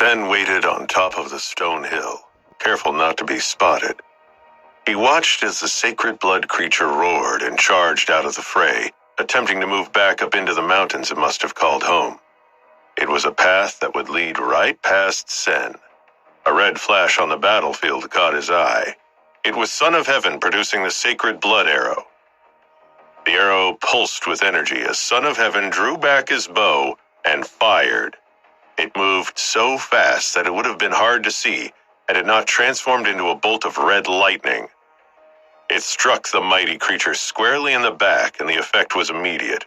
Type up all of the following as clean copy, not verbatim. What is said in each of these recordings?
Sen waited on top of the stone hill, careful not to be spotted. He watched as the sacred blood creature roared and charged out of the fray, attempting to move back up into the mountains it must have called home. It was a path that would lead right past Sen. A red flash on the battlefield caught his eye. It was Son of Heaven producing the sacred blood arrow. The arrow pulsed with energy as Son of Heaven drew back his bow and fired. It moved so fast that it would have been hard to see had it not transformed into a bolt of red lightning. It struck the mighty creature squarely in the back, and the effect was immediate.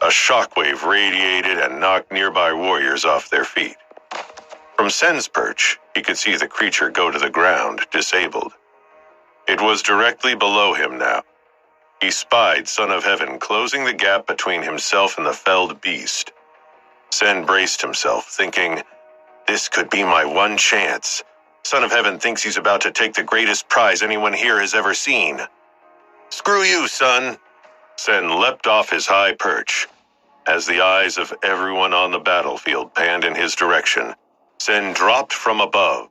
A shockwave radiated and knocked nearby warriors off their feet. From Sen's perch, he could see the creature go to the ground, disabled. It was directly below him now. He spied Son of Heaven closing the gap between himself and the felled beast. Sen braced himself, thinking, "This could be my one chance. Son of Heaven thinks he's about to take the greatest prize anyone here has ever seen." "Screw you, son." Sen leapt off his high perch. As the eyes of everyone on the battlefield panned in his direction, Sen dropped from above.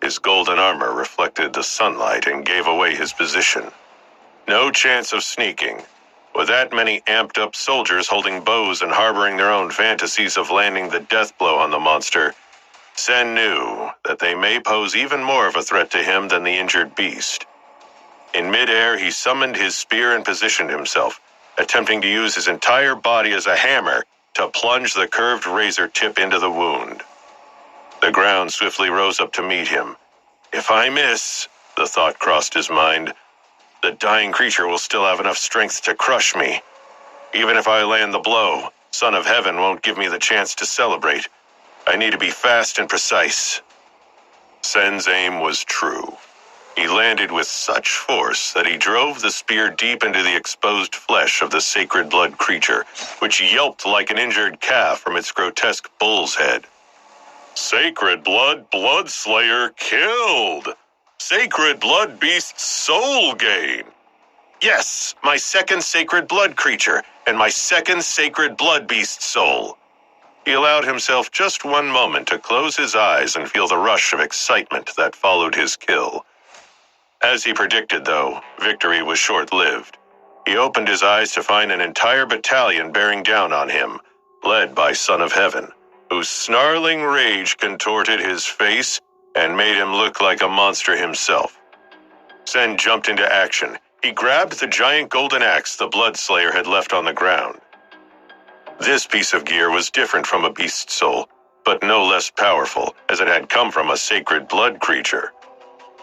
His golden armor reflected the sunlight and gave away his position. No chance of sneaking. With that many amped-up soldiers holding bows and harboring their own fantasies of landing the death blow on the monster, Sen knew that they may pose even more of a threat to him than the injured beast. In midair, he summoned his spear and positioned himself, attempting to use his entire body as a hammer to plunge the curved razor tip into the wound. The ground swiftly rose up to meet him. "If I miss," the thought crossed his mind, "the dying creature will still have enough strength to crush me. Even if I land the blow, Son of Heaven won't give me the chance to celebrate. I need to be fast and precise." Sen's aim was true. He landed with such force that he drove the spear deep into the exposed flesh of the sacred blood creature, which yelped like an injured calf from its grotesque bull's head. "Sacred blood bloodslayer killed! Sacred blood beast's soul gain! Yes, my second sacred blood creature, and my second sacred blood beast soul." He allowed himself just one moment to close his eyes and feel the rush of excitement that followed his kill. As he predicted, though, victory was short-lived. He opened his eyes to find an entire battalion bearing down on him, led by Son of Heaven, whose snarling rage contorted his face and made him look like a monster himself. Sen jumped into action. He grabbed the giant golden axe the Bloodslayer had left on the ground. This piece of gear was different from a beast's soul, but no less powerful, as it had come from a sacred blood creature.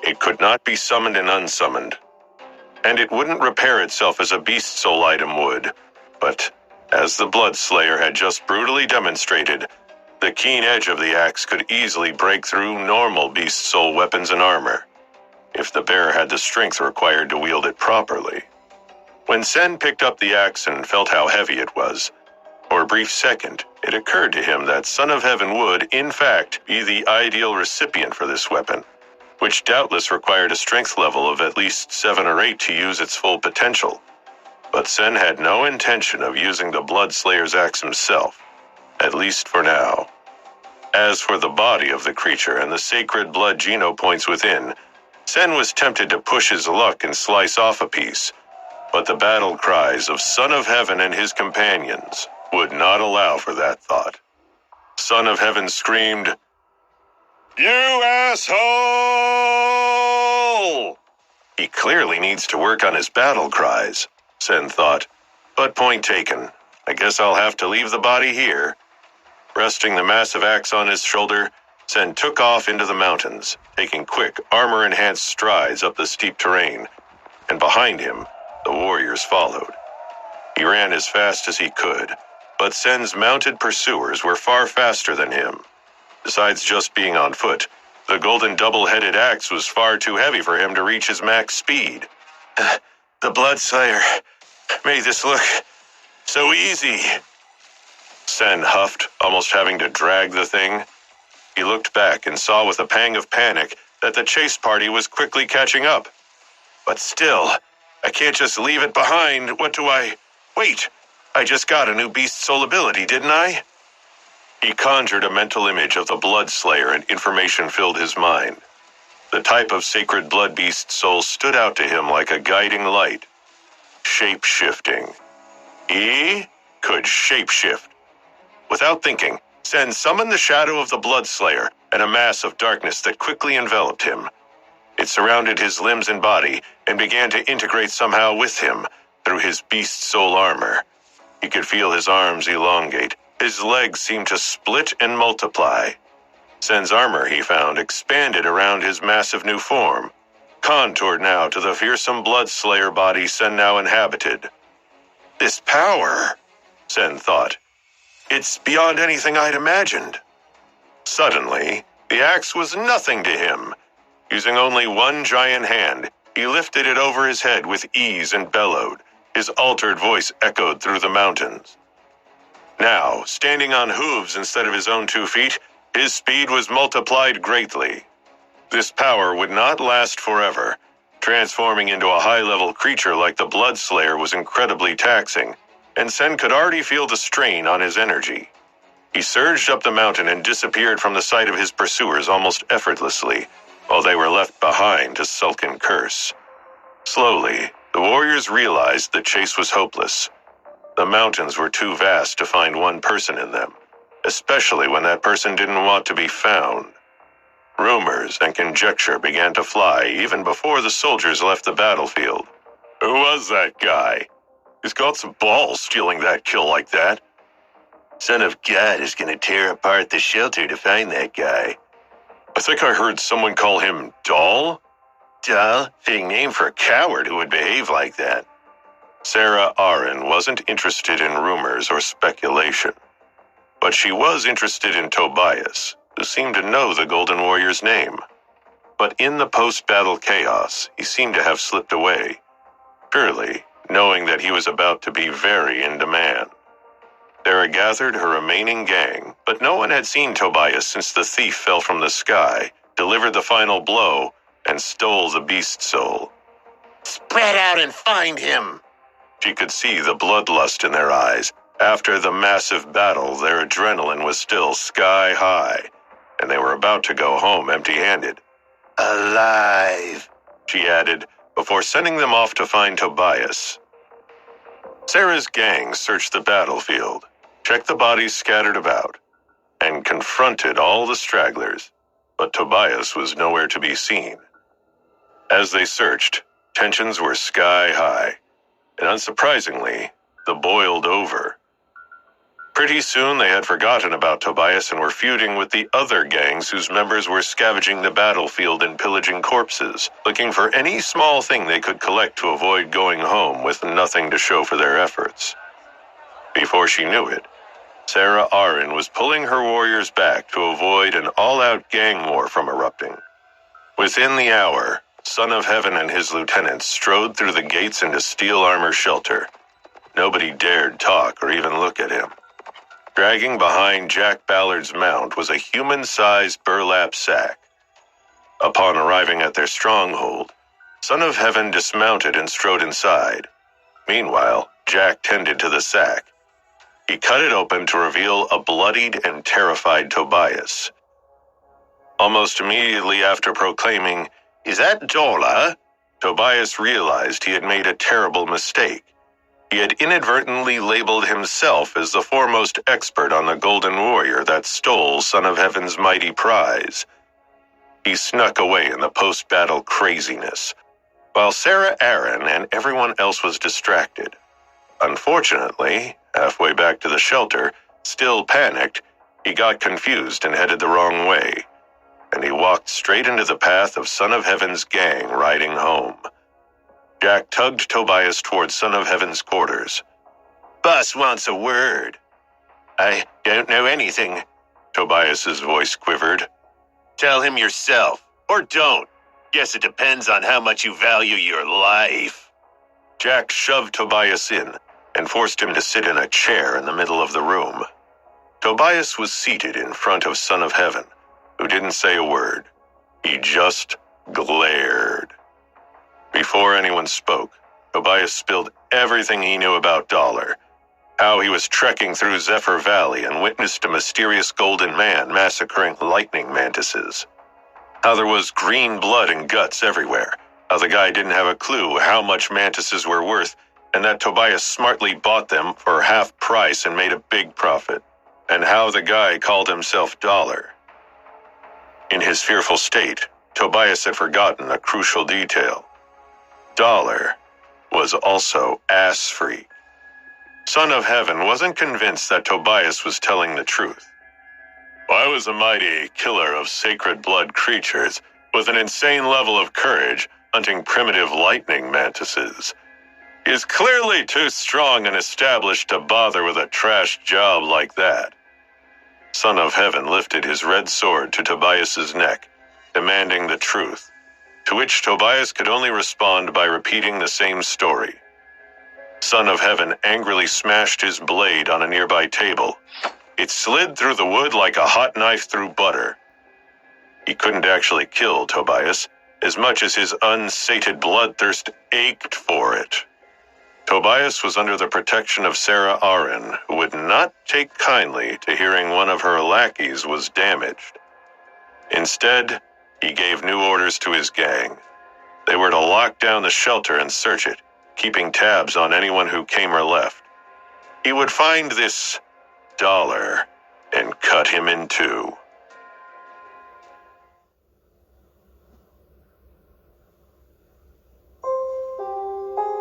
It could not be summoned and unsummoned, and it wouldn't repair itself as a beast soul item would. But, as the Bloodslayer had just brutally demonstrated, the keen edge of the axe could easily break through normal beast soul weapons and armor, if the bearer had the strength required to wield it properly. When Sen picked up the axe and felt how heavy it was, for a brief second, it occurred to him that Son of Heaven would, in fact, be the ideal recipient for this weapon, which doubtless required a strength level of at least 7 or 8 to use its full potential. But Sen had no intention of using the Bloodslayer's axe himself, at least for now. As for the body of the creature and the sacred blood genopoints within, Sen was tempted to push his luck and slice off a piece, but the battle cries of Son of Heaven and his companions would not allow for that thought. Son of Heaven screamed, "You asshole!" He clearly needs to work on his battle cries, Sen thought, but point taken. I guess I'll have to leave the body here. Resting the massive axe on his shoulder, Sen took off into the mountains, taking quick, armor-enhanced strides up the steep terrain, and behind him, the warriors followed. He ran as fast as he could, but Sen's mounted pursuers were far faster than him. Besides just being on foot, the golden double-headed axe was far too heavy for him to reach his max speed. The Bloodslayer made this look so easy. Sen huffed, almost having to drag the thing. He looked back and saw with a pang of panic that the chase party was quickly catching up. But still, I can't just leave it behind. What do I... Wait, I just got a new beast soul ability, didn't I? He conjured a mental image of the Blood Slayer and information filled his mind. The type of sacred blood beast soul stood out to him like a guiding light. Shape-shifting. He could shape-shift. Without thinking, Sen summoned the shadow of the Blood Slayer and a mass of darkness that quickly enveloped him. It surrounded his limbs and body and began to integrate somehow with him through his beast soul armor. He could feel his arms elongate. His legs seemed to split and multiply. Sen's armor, he found, expanded around his massive new form, contoured now to the fearsome Blood Slayer body Sen now inhabited. This power, Sen thought, it's beyond anything I'd imagined. Suddenly, the axe was nothing to him. Using only one giant hand, he lifted it over his head with ease and bellowed. His altered voice echoed through the mountains. Now, standing on hooves instead of his own 2 feet, his speed was multiplied greatly. This power would not last forever. Transforming into a high-level creature like the Blood Slayer was incredibly taxing, and Sen could already feel the strain on his energy. He surged up the mountain and disappeared from the sight of his pursuers almost effortlessly, while they were left behind to sulk and curse. Slowly, the warriors realized the chase was hopeless. The mountains were too vast to find one person in them, especially when that person didn't want to be found. Rumors and conjecture began to fly even before the soldiers left the battlefield. Who was that guy? He's got some balls stealing that kill like that. Son of God is gonna tear apart the shelter to find that guy. I think I heard someone call him Doll? Doll? Fitting name for a coward who would behave like that. Sarah Aaron wasn't interested in rumors or speculation, but she was interested in Tobias, who seemed to know the Golden Warrior's name. But in the post-battle chaos, he seemed to have slipped away, surely knowing that he was about to be very in demand. Sarah gathered her remaining gang, but no one had seen Tobias since the thief fell from the sky, delivered the final blow, and stole the beast soul. Spread out and find him! She could see the bloodlust in their eyes. After the massive battle, their adrenaline was still sky high, and they were about to go home empty-handed. Alive, she added, before sending them off to find Tobias. Sarah's gang searched the battlefield, checked the bodies scattered about, and confronted all the stragglers, but Tobias was nowhere to be seen. As they searched, tensions were sky high, and unsurprisingly, the boiled over. Pretty soon they had forgotten about Tobias and were feuding with the other gangs whose members were scavenging the battlefield and pillaging corpses, looking for any small thing they could collect to avoid going home with nothing to show for their efforts. Before she knew it, Sarah Aaron was pulling her warriors back to avoid an all-out gang war from erupting. Within the hour, Son of Heaven and his lieutenants strode through the gates into steel armor shelter. Nobody dared talk or even look at him. Dragging behind Jack Ballard's mount was a human-sized burlap sack. Upon arriving at their stronghold, Son of Heaven dismounted and strode inside. Meanwhile, Jack tended to the sack. He cut it open to reveal a bloodied and terrified Tobias. Almost immediately after proclaiming, "Is that Dola?" Tobias realized he had made a terrible mistake. He had inadvertently labeled himself as the foremost expert on the Golden Warrior that stole Son of Heaven's mighty prize. He snuck away in the post-battle craziness, while Sarah Aaron and everyone else was distracted. Unfortunately, halfway back to the shelter, still panicked, he got confused and headed the wrong way, and he walked straight into the path of Son of Heaven's gang riding home. Jack tugged Tobias towards Son of Heaven's quarters. "Boss wants a word." "I don't know anything." Tobias's voice quivered. "Tell him yourself, or don't. Guess it depends on how much you value your life." Jack shoved Tobias in and forced him to sit in a chair in the middle of the room. Tobias was seated in front of Son of Heaven, who didn't say a word. He just glared. Before anyone spoke, Tobias spilled everything he knew about Dollar. how he was trekking through Zephyr Valley and witnessed a mysterious golden man massacring lightning mantises. How there was green blood and guts everywhere. How the guy didn't have a clue how much mantises were worth, and that Tobias smartly bought them for half price and made a big profit. And how the guy called himself Dollar. In his fearful state, Tobias had forgotten a crucial detail. Dollar was also ass-free. Son of Heaven wasn't convinced that Tobias was telling the truth. I was a mighty killer of sacred blood creatures with an insane level of courage hunting primitive lightning mantises. He is clearly too strong and established to bother with a trash job like that. Son of Heaven lifted his red sword to Tobias's neck, demanding the truth, to which Tobias could only respond by repeating the same story. Son of Heaven angrily smashed his blade on a nearby table. It slid through the wood like a hot knife through butter. He couldn't actually kill Tobias, as much as his unsated bloodthirst ached for it. Tobias was under the protection of Sarah Arin, who would not take kindly to hearing one of her lackeys was damaged. Instead, he gave new orders to his gang. They were to lock down the shelter and search it, keeping tabs on anyone who came or left. He would find this Dollar and cut him in two.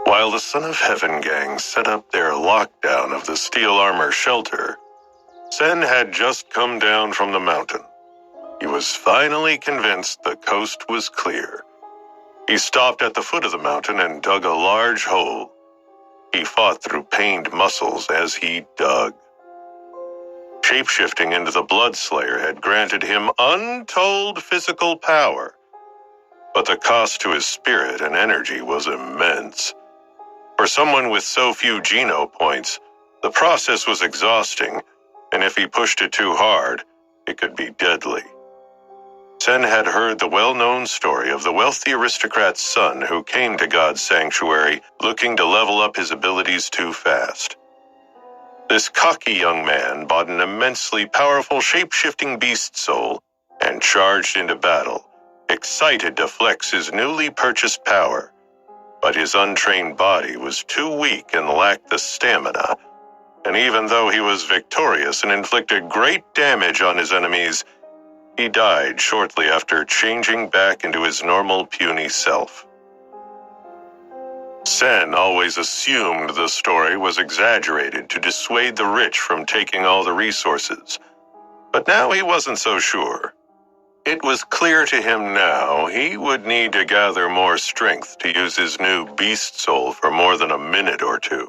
While the Son of Heaven gang set up their lockdown of the steel armor shelter, Sen had just come down from the mountain. He was finally convinced the coast was clear. He stopped at the foot of the mountain and dug a large hole. He fought through pained muscles as he dug. Shapeshifting into the Bloodslayer had granted him untold physical power, but the cost to his spirit and energy was immense. For someone with so few Geno points, the process was exhausting, and if he pushed it too hard, it could be deadly. Sen had heard the well-known story of the wealthy aristocrat's son who came to God's sanctuary looking to level up his abilities too fast. This cocky young man bought an immensely powerful shape-shifting beast soul and charged into battle, excited to flex his newly purchased power. But his untrained body was too weak and lacked the stamina, and even though he was victorious and inflicted great damage on his enemies, he died shortly after changing back into his normal puny self. Sen always assumed the story was exaggerated to dissuade the rich from taking all the resources, but now he wasn't so sure. It was clear to him now he would need to gather more strength to use his new beast soul for more than a minute or two.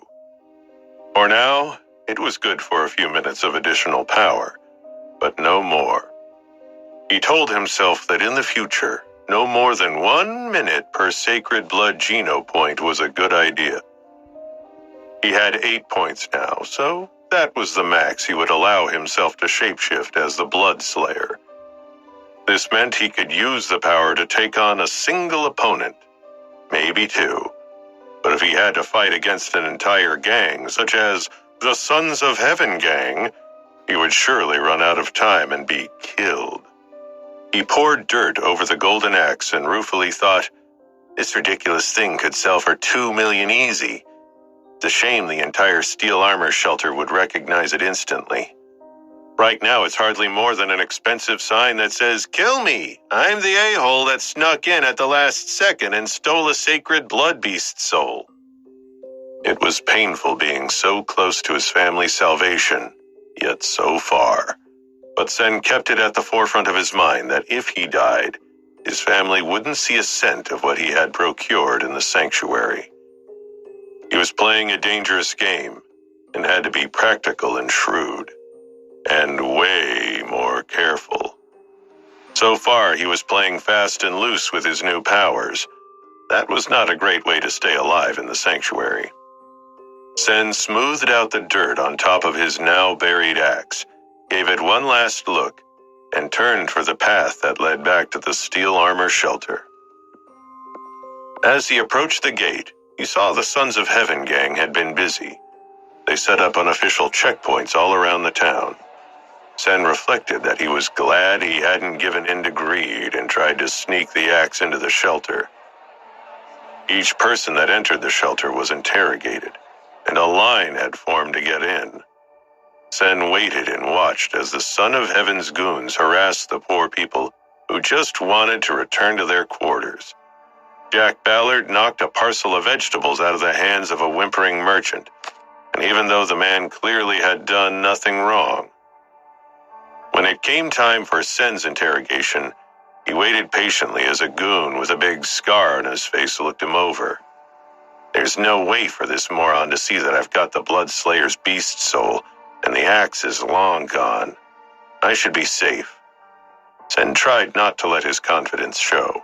For now, it was good for a few minutes of additional power, but no more. He told himself that in the future, no more than 1 minute per sacred blood Geno point was a good idea. He had 8 points now, so that was the max he would allow himself to shapeshift as the Bloodslayer. This meant he could use the power to take on a single opponent, maybe 2. But if he had to fight against an entire gang, such as the Sons of Heaven gang, he would surely run out of time and be killed. He poured dirt over the golden axe and ruefully thought, this ridiculous thing could sell for 2 million easy. It's a shame the entire steel armor shelter would recognize it instantly. Right now, it's hardly more than an expensive sign that says, "Kill me! I'm the a-hole that snuck in at the last second and stole a sacred blood beast soul." It was painful being so close to his family's salvation, yet so far. But Sen kept it at the forefront of his mind that if he died, his family wouldn't see a cent of what he had procured in the sanctuary. He was playing a dangerous game and had to be practical and shrewd. And way more careful. So far, he was playing fast and loose with his new powers. That was not a great way to stay alive in the sanctuary. Sen smoothed out the dirt on top of his now buried axe, gave it one last look, and turned for the path that led back to the steel armor shelter. As he approached the gate, he saw the Sons of Heaven gang had been busy. They set up unofficial checkpoints all around the town. Sen reflected that he was glad he hadn't given in to greed and tried to sneak the axe into the shelter. Each person that entered the shelter was interrogated, and a line had formed to get in. Sen waited and watched as the Son of Heaven's goons harassed the poor people who just wanted to return to their quarters. Jack Ballard knocked a parcel of vegetables out of the hands of a whimpering merchant, and even though the man clearly had done nothing wrong. When it came time for Sen's interrogation, he waited patiently as a goon with a big scar on his face looked him over. There's no way for this moron to see that I've got the Bloodslayer's beast soul, and the axe is long gone. I should be safe. Sen tried not to let his confidence show.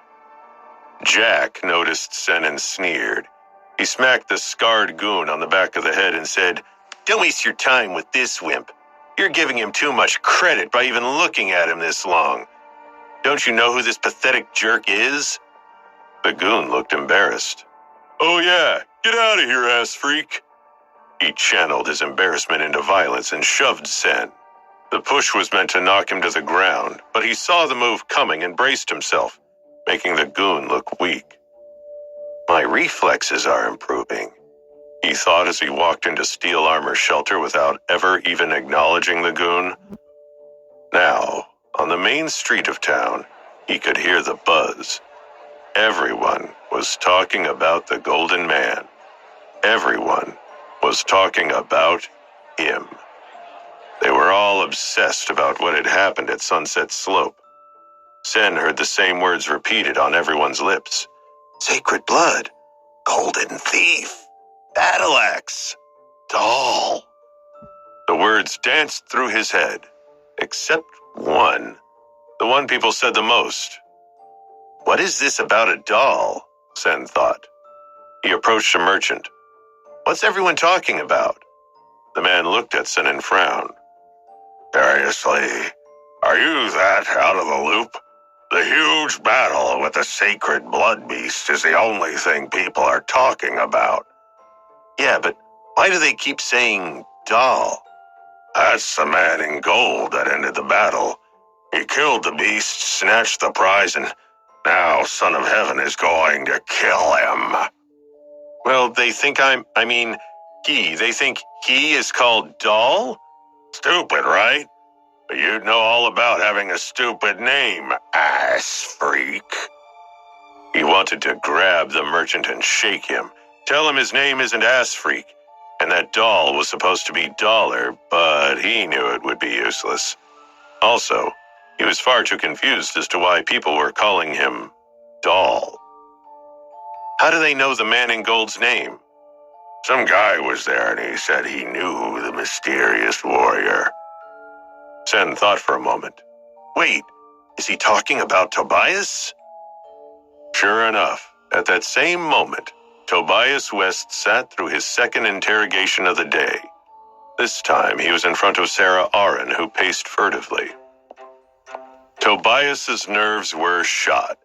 Jack noticed Sen and sneered. He smacked the scarred goon on the back of the head and said, "Don't waste your time with this wimp. You're giving him too much credit by even looking at him this long. Don't you know who this pathetic jerk is?" The goon looked embarrassed. "Oh yeah, get out of here, ass freak." He channeled his embarrassment into violence and shoved Sen. The push was meant to knock him to the ground, but he saw the move coming and braced himself, making the goon look weak. My reflexes are improving, he thought as he walked into Steel Armor Shelter without ever even acknowledging the goon. Now, on the main street of town, he could hear the buzz. Everyone was talking about the Golden Man. Everyone was talking about him. They were all obsessed about what had happened at Sunset Slope. Sen heard the same words repeated on everyone's lips. Sacred blood, golden thief, battle axe, doll. The words danced through his head, except one, the one people said the most. What is this about a doll? Sen thought. He approached a merchant. What's everyone talking about? The man looked at Sen and frowned. Seriously, are you that out of the loop? The huge battle with the sacred blood beast is the only thing people are talking about. Yeah, but why do they keep saying doll? That's the man in gold that ended the battle. He killed the beast, snatched the prize, and now Son of Heaven is going to kill him. Well, they think they think he is called Doll? Stupid, right? But you'd know all about having a stupid name, ass freak. He wanted to grab the merchant and shake him, tell him his name isn't Ass Freak, and that Doll was supposed to be Dollar, but he knew it would be useless. Also, he was far too confused as to why people were calling him Doll. How do they know the man in gold's name? Some guy was there and he said he knew the mysterious warrior. Sen thought for a moment. Wait, is he talking about Tobias? Sure enough, at that same moment, Tobias West sat through his second interrogation of the day. This time he was in front of Sarah Aaron, who paced furtively. Tobias's nerves were shot.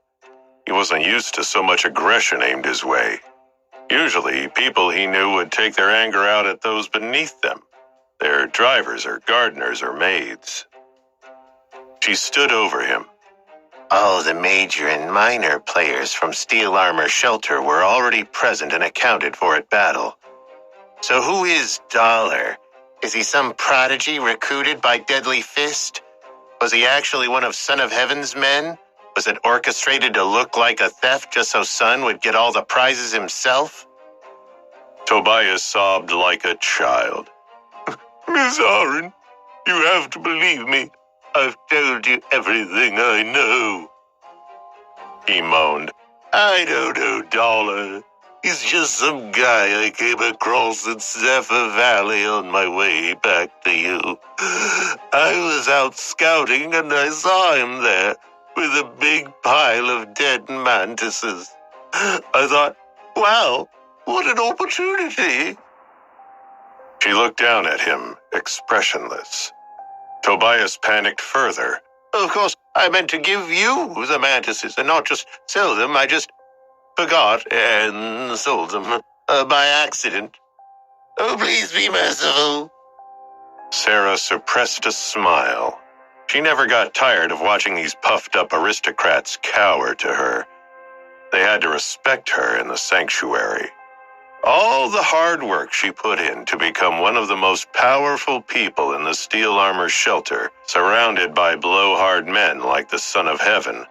He wasn't used to so much aggression aimed his way. Usually, people he knew would take their anger out at those beneath them, their drivers or gardeners or maids. She stood over him. All the major and minor players from Steel Armor Shelter were already present and accounted for at battle. So who is Dollar? Is he some prodigy recruited by Deadly Fist? Was he actually one of Son of Heaven's men? Was it orchestrated to look like a theft just so Son would get all the prizes himself? Tobias sobbed like a child. Miss Aaron, you have to believe me. I've told you everything I know. He moaned. I don't know Dollar. He's just some guy I came across in Zephyr Valley on my way back to you. I was out scouting and I saw him there with a big pile of dead mantises. I thought, wow, what an opportunity. She looked down at him, expressionless. Tobias panicked further. Of course, I meant to give you the mantises and not just sell them. I just forgot and sold them by accident. Oh, please be merciful. Sarah suppressed a smile. She never got tired of watching these puffed-up aristocrats cower to her. They had to respect her in the sanctuary. All the hard work she put in to become one of the most powerful people in the Steel Armor shelter, surrounded by blowhard men like the Son of Heaven.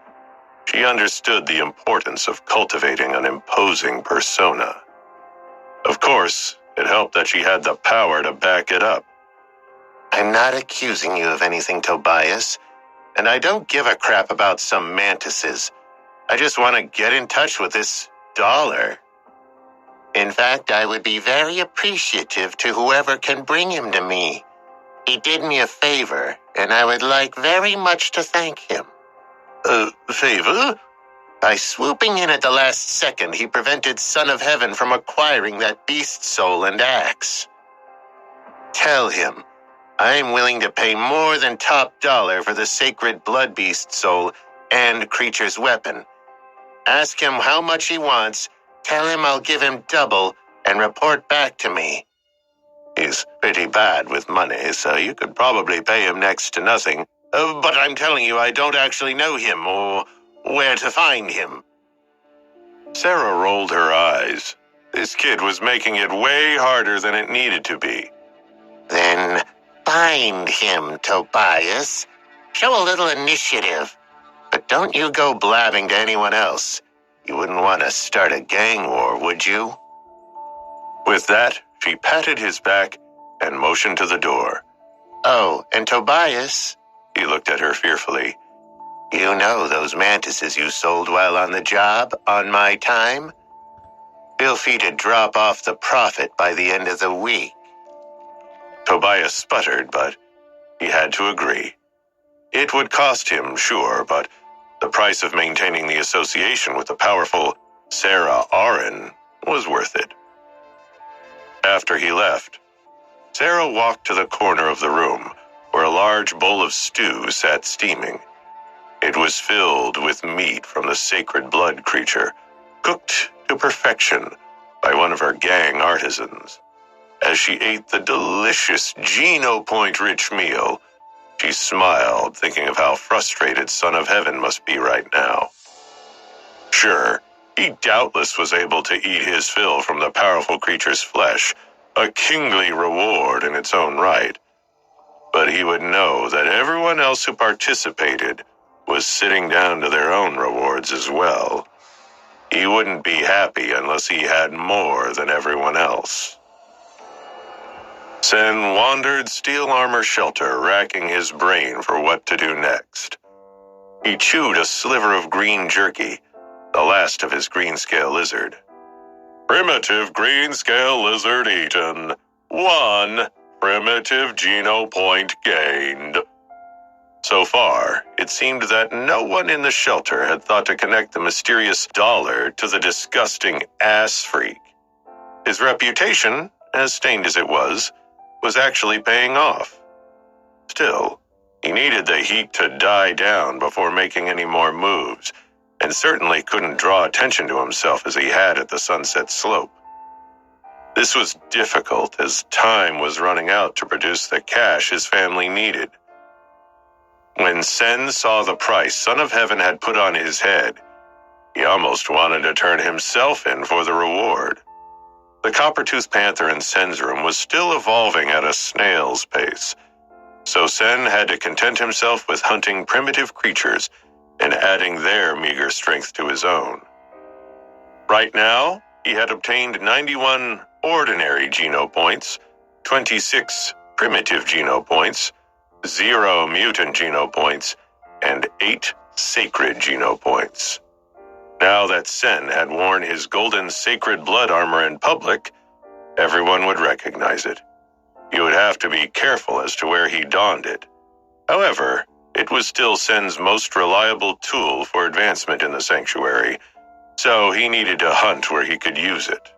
She understood the importance of cultivating an imposing persona. Of course, it helped that she had the power to back it up. I'm not accusing you of anything, Tobias, and I don't give a crap about some mantises. I just want to get in touch with this dollar. In fact, I would be very appreciative to whoever can bring him to me. He did me a favor, and I would like very much to thank him. Favor? By swooping in at the last second, he prevented Son of Heaven from acquiring that beast soul and axe. Tell him, I am willing to pay more than top dollar for the sacred blood beast soul and creature's weapon. Ask him how much he wants, tell him I'll give him double, and report back to me. He's pretty bad with money, so you could probably pay him next to nothing. But I'm telling you, I don't actually know him or where to find him. Sarah rolled her eyes. This kid was making it way harder than it needed to be. Then find him, Tobias. Show a little initiative. But don't you go blabbing to anyone else. You wouldn't want to start a gang war, would you? With that, she patted his back and motioned to the door. Oh, and Tobias, he looked at her fearfully. You know those mantises you sold while on the job, on my time? Feel free to drop off the profit by the end of the week. Tobias sputtered, but he had to agree. It would cost him, sure, but the price of maintaining the association with the powerful Sarah Aaron was worth it. After he left, Sarah walked to the corner of the room where a large bowl of stew sat steaming. It was filled with meat from the sacred blood creature, cooked to perfection by one of her gang artisans. As she ate the delicious Geno Point-rich meal, she smiled, thinking of how frustrated Son of Heaven must be right now. Sure, he doubtless was able to eat his fill from the powerful creature's flesh, a kingly reward in its own right. But he would know that everyone else who participated was sitting down to their own rewards as well. He wouldn't be happy unless he had more than everyone else. Sen wandered Steel Armor shelter, racking his brain for what to do next. He chewed a sliver of green jerky, the last of his greenscale lizard. Primitive greenscale lizard eaten. 1 primitive Geno Point gained. So far, it seemed that no one in the shelter had thought to connect the mysterious dollar to the disgusting ass freak. His reputation, as stained as it was actually paying off. Still, he needed the heat to die down before making any more moves, and certainly couldn't draw attention to himself as he had at the Sunset Slope. This was difficult as time was running out to produce the cash his family needed. When Sen saw the price Son of Heaven had put on his head, he almost wanted to turn himself in for the reward. The Coppertooth Panther in Sen's room was still evolving at a snail's pace, so Sen had to content himself with hunting primitive creatures and adding their meager strength to his own. Right now, he had obtained 91 ordinary Geno points, 26 primitive Geno points, 0 mutant Geno points, and 8 sacred Geno points. Now that Sen had worn his golden sacred blood armor in public, everyone would recognize it. He would have to be careful as to where he donned it. However, it was still Sen's most reliable tool for advancement in the sanctuary, so he needed to hunt where he could use it.